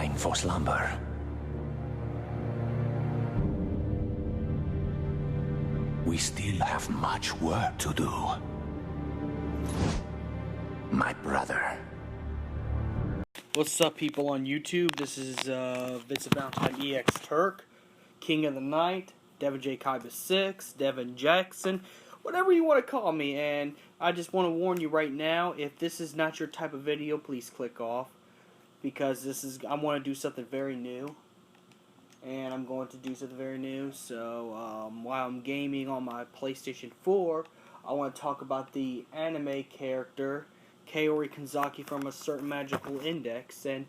time for slumber. We still have much work to do. My brother. What's up, people on YouTube? This is Vincent Valentine EX Turk, King of the Night, Devin J. Kaiba 6, Devin Jackson, whatever you want to call me. And I just want to warn you right now, if this is not your type of video, please click off. Because I want to do something very new. And I'm going to do something very new. So, while I'm gaming on my PlayStation 4, I want to talk about the anime character Kaori Kanzaki from a certain magical index, and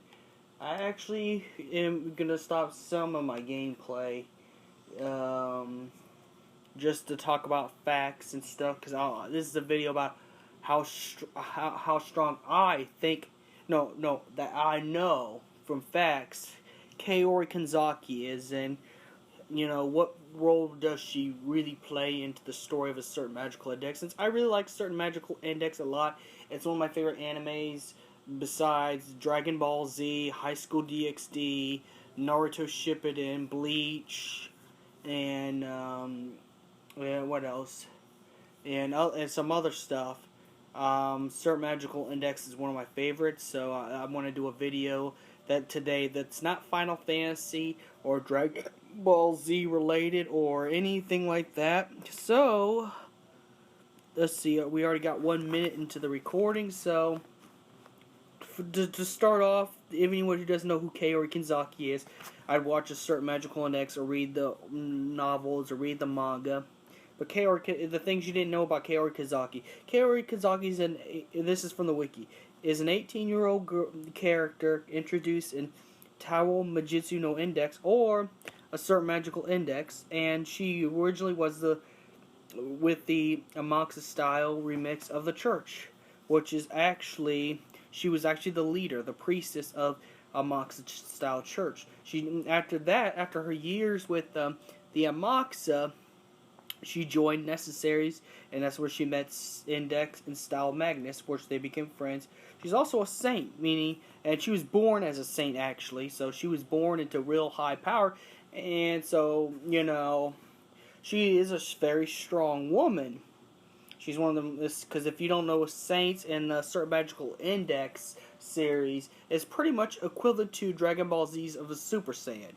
I actually am gonna stop some of my gameplay, just to talk about facts and stuff. Because this is a video about how strong I think, that I know from facts Kaori Kanzaki is, and what role does she really play into the story of a certain magical index. Since I really like certain magical index a lot, it's one of my favorite animes besides Dragon Ball Z, High School DxD, Naruto Shippuden, Bleach, and what else? And some other stuff. Certain magical index is one of my favorites, so I want to do a video today that's not Final Fantasy or Dragon Ball Z related or anything like that. So let's see, we already got 1 minute into the recording, so to start off, if anyone who doesn't know who Kaori Kanzaki is, I'd watch a certain magical index or read the novels or read the manga. But the things you didn't know about Kaori Kanzaki. Kaori Kanzaki this is from the wiki, is an 18-year-old character introduced in Taoru Majutsu no Index, or a certain magical index, and she originally was with the Amaxa style remix of the church, which is she was actually the leader, the priestess of Amaxa style church. After her years with the Amaxa, she joined Necessaries, and that's where she met Index and Style Magnus, which they became friends. She's also a saint, and she was born as a saint, actually, so she was born into real high power, and so, she is a very strong woman. She's one of them, because if you don't know, saints in the Certain Magical Index series is pretty much equivalent to Dragon Ball Z's of the Super Saiyan.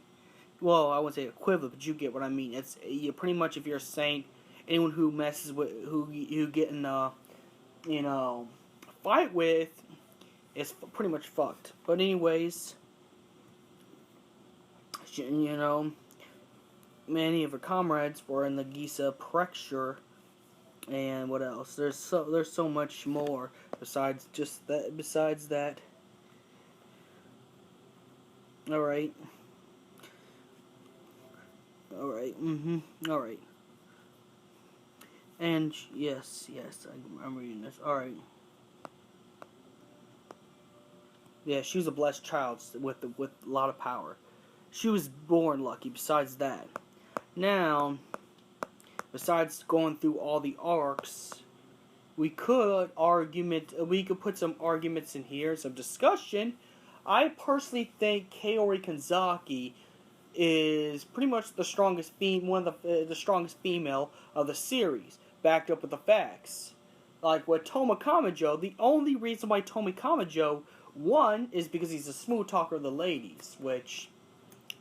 Well, I wouldn't say equivalent, but you get what I mean. It's pretty much, if you're a saint, anyone who messes with, who you get in a, fight with, is pretty much fucked. But anyways, many of her comrades were in the Gisa Prefecture, and what else? There's so much more besides just that. Besides that, all right. Alright. And, yes, I'm reading this. Alright. Yeah, she was a blessed child with a lot of power. She was born lucky, besides that. Now, besides going through all the arcs, we could put some arguments in here, some discussion. I personally think Kaori Kanzaki is pretty much the strongest one of the strongest female of the series, backed up with the facts. Like with Toma Kamajo, the only reason why Toma Kamajo won is because he's a smooth talker of the ladies, which,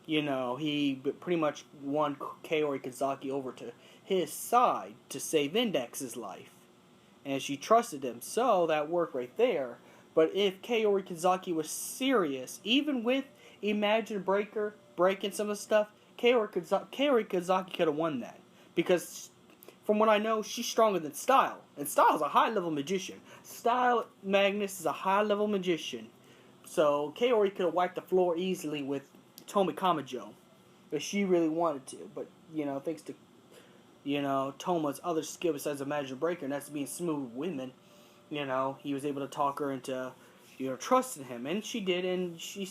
he pretty much won Kaori Kanzaki over to his side to save Index's life. And she trusted him, so that worked right there. But if Kaori Kanzaki was serious, even with Imagine breaking some of the stuff, Kaori Kanzaki could have won that. Because, from what I know, she's stronger than Style. And Style's a high-level magician. Style Magnus is a high-level magician. So, Kaori could have wiped the floor easily with Toma Kamajo. If she really wanted to. But, thanks to, Toma's other skill besides a magic breaker, and that's being smooth with women, he was able to talk her into, trusting him. And she did, and he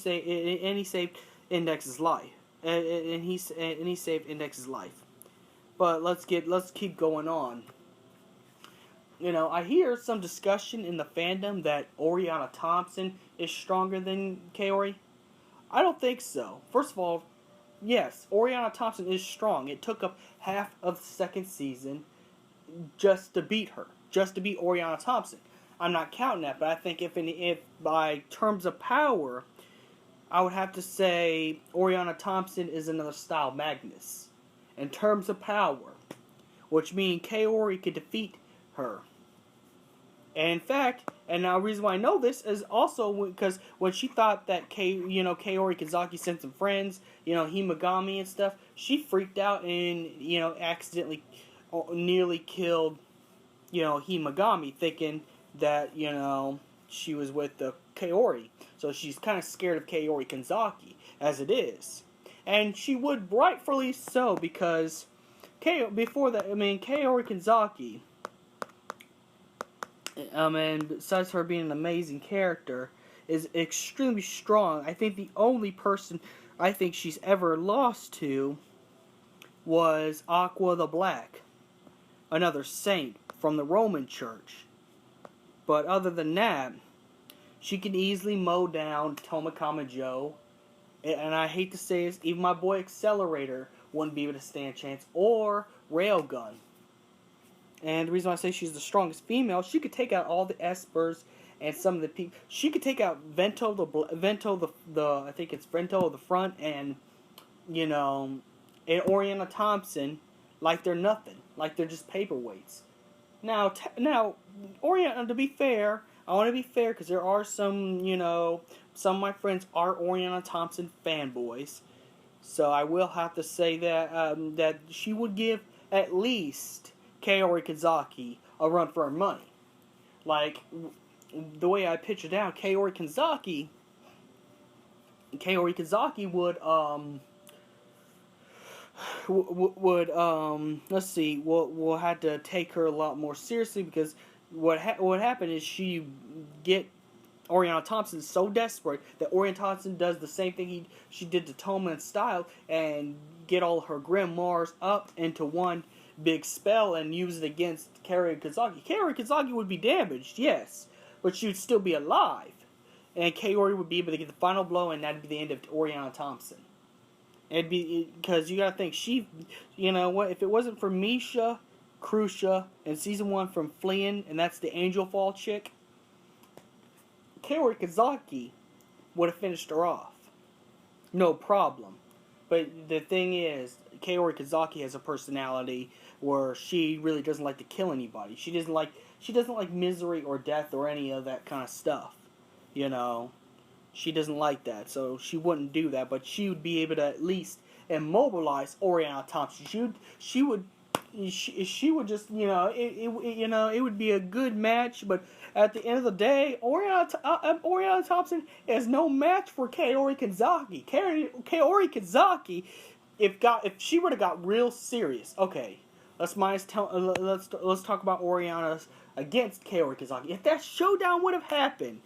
saved Index's life, and he saved Index's life. But let's keep going on. I hear some discussion in the fandom that Oriana Thompson is stronger than Kaori. I don't think so. First of all, yes, Oriana Thompson is strong. It took up half of the second season just to beat her, just to beat Oriana Thompson. I'm not counting that, but I think if by terms of power, I would have to say Oriana Thompson is another style Magnus. In terms of power, which means Kaori could defeat her. And in fact, and now the reason why I know this is also because when she thought that Kaori Kanzaki sent some friends, Himagami and stuff, she freaked out and, accidentally nearly killed, Himagami, thinking that, she was with the Kaori. So she's kind of scared of Kaori Kanzaki, as it is. And she would rightfully so, because Kaori Kanzaki, and besides her being an amazing character, is extremely strong. I think the only person I think she's ever lost to was Aqua the Black, another saint from the Roman Church. But other than that, she can easily mow down Tomikama Joe. And I hate to say this, even my boy Accelerator wouldn't be able to stand a chance, or Railgun. And the reason why I say she's the strongest female, she could take out all the Espers and some of the people. She could take out Vento I think it's Vento of the front, and and Oriana Thompson like they're nothing, like they're just paperweights. Now Oriana, to be fair, I want to be fair because there are some of my friends are Oriana Thompson fanboys, so I will have to say that that she would give at least Kaori Kanzaki a run for her money. Like, the way I picture down, Kaori Kanzaki would let's see, we'll have to take her a lot more seriously, because what happened is she get Oriana Thompson so desperate that Oriana Thompson does the same thing she did to Toma in style, and get all her grimoires up into one big spell and use it against Kaori Kanzaki. Kaori Kanzaki would be damaged, yes, but she would still be alive, and Kaori would be able to get the final blow, and that'd be the end of Oriana Thompson. It'd be because you gotta think if it wasn't for Misha, Krusha, and season 1 from Fleeing, and that's the Angel Fall chick, Kaori Kanzaki would have finished her off, no problem. But the thing is, Kaori Kanzaki has a personality where she really doesn't like to kill anybody. She doesn't like misery or death or any of that kind of stuff. She doesn't like that, so she wouldn't do that. But she would be able to at least immobilize Oriana Thompson. She would just it would be a good match. But at the end of the day, Oriana Thompson is no match for Kaori Kanzaki. Kaori Kanzaki, if she would have got real serious, okay, let's talk about Oriana's against Kaori Kanzaki. If that showdown would have happened,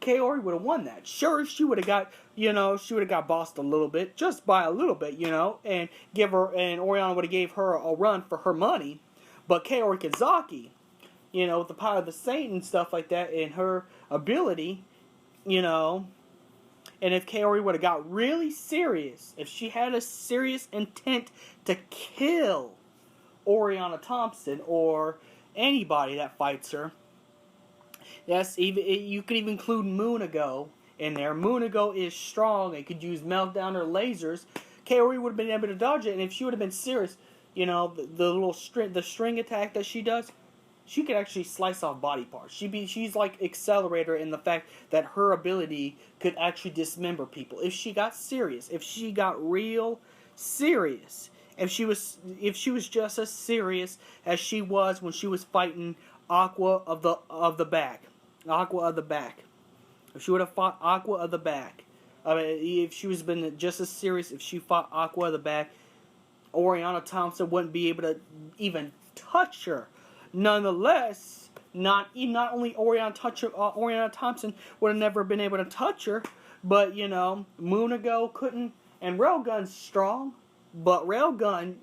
Kaori would have won that. Sure, she would have got bossed a little bit, just by a little bit, and Oriana would have gave her a run for her money. But Kaori Kanzaki, with the power of the saint and stuff like that, and her ability, and if Kaori would have got really serious, if she had a serious intent to kill Oriana Thompson or anybody that fights her, yes, you could even include Munago in there. Munago is strong and could use meltdown or lasers. Kaori would have been able to dodge it, and if she would have been serious, the string attack that she does, she could actually slice off body parts. She's like Accelerator in the fact that her ability could actually dismember people. If she got serious, if she got real serious, if she was just as serious as she was when she was fighting Aqua of the back. If she would have fought Aqua of the back, if she was been just as serious, if she fought Aqua of the back, Oriana Thompson wouldn't be able to even touch her. Nonetheless, not only Oriana Thompson would have never been able to touch her, but Munago couldn't, and Railgun's strong, but Railgun,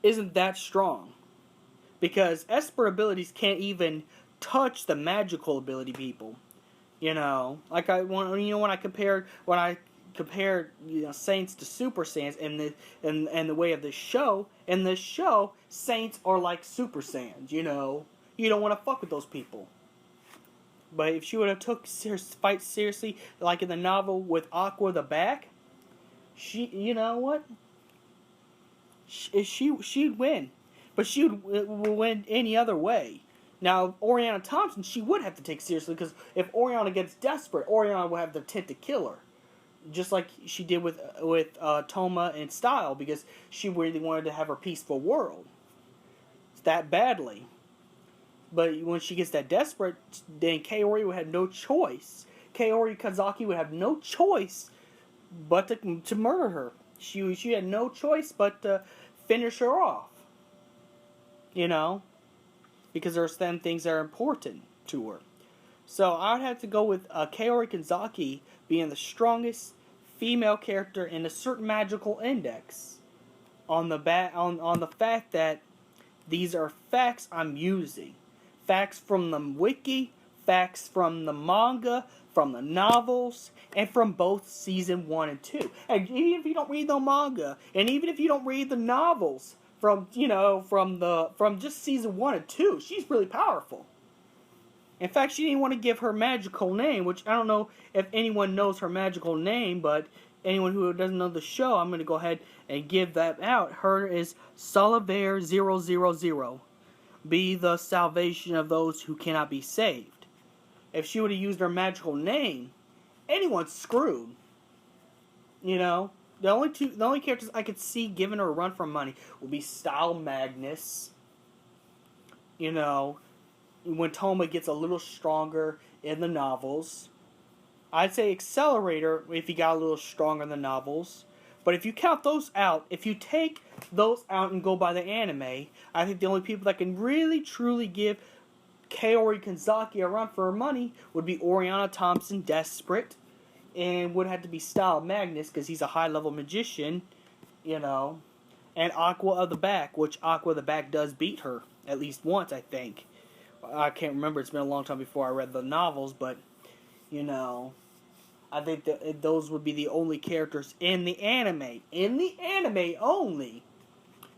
isn't that strong. because expert abilities can't even touch the magical ability people. When I compared Saints to Super Saiyans in the way of the show. In the show, Saints are like Super Saiyans. You don't want to fuck with those people. But if she would have took fight seriously, like in the novel with Aqua the back, she'd win. But she would win any other way. Now, Oriana Thompson, she would have to take seriously, because if Oriana gets desperate, Oriana will have the intent to kill her. Just like she did with Toma and Style, because she really wanted to have her peaceful world. That badly. But when she gets that desperate, then Kaori would have no choice. Kaori Kanzaki would have no choice but to murder her. She had no choice but to finish her off. Because there's then things that are important to her. So I'd have to go with Kaori Kanzaki being the strongest female character in a certain magical index. On the fact that these are facts I'm using. Facts from the wiki, facts from the manga, from the novels, and from both season 1 and 2. And even if you don't read the manga, and even if you don't read the novels from just season 1 and 2, she's really powerful. In fact, she didn't want to give her magical name, which I don't know if anyone knows her magical name, but anyone who doesn't know the show, I'm going to go ahead and give that out. Her is Solivaire 000. Be the salvation of those who cannot be saved. If she would have used her magical name, anyone's screwed. The only characters I could see giving her a run for money would be Style Magnus. When Toma gets a little stronger in the novels. I'd say Accelerator if he got a little stronger in the novels. But if you count those out, if you take those out and go by the anime, I think the only people that can really truly give Kaori Kanzaki a run for her money would be Oriana Thompson, Desperate, and would have to be Style Magnus because he's a high-level magician, and Aqua of the Back, which Aqua of the Back does beat her at least once, I think. I can't remember. It's been a long time before I read the novels, but I think that those would be the only characters in the anime only,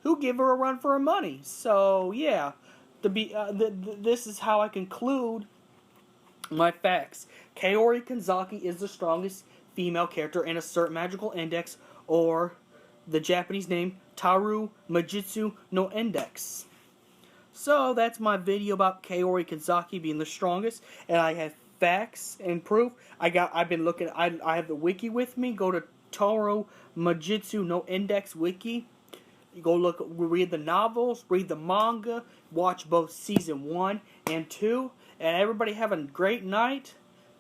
who give her a run for her money. So yeah, this is how I conclude my facts. Kaori Kanzaki is the strongest female character in a certain magical index, or the Japanese name Taoru Majutsu no Index. So that's my video about Kaori Kanzaki being the strongest, and I have facts and proof. I have the wiki with me. Go to Taoru Majutsu no Index wiki. You go read the novels, read the manga, watch both season 1 and 2, and everybody have a great night.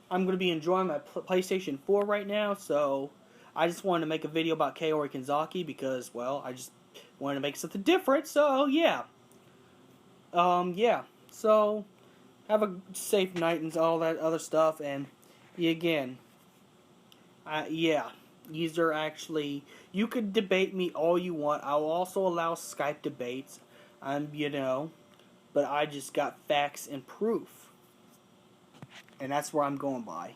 I'm going to be enjoying my PlayStation 4 right now, so I just wanted to make a video about Kaori Kanzaki because, well, I just wanted to make something different, so yeah. So have a safe night and all that other stuff, and again, these are actually, you could debate me all you want. I will also allow Skype debates, but I just got facts and proof, and that's where I'm going by.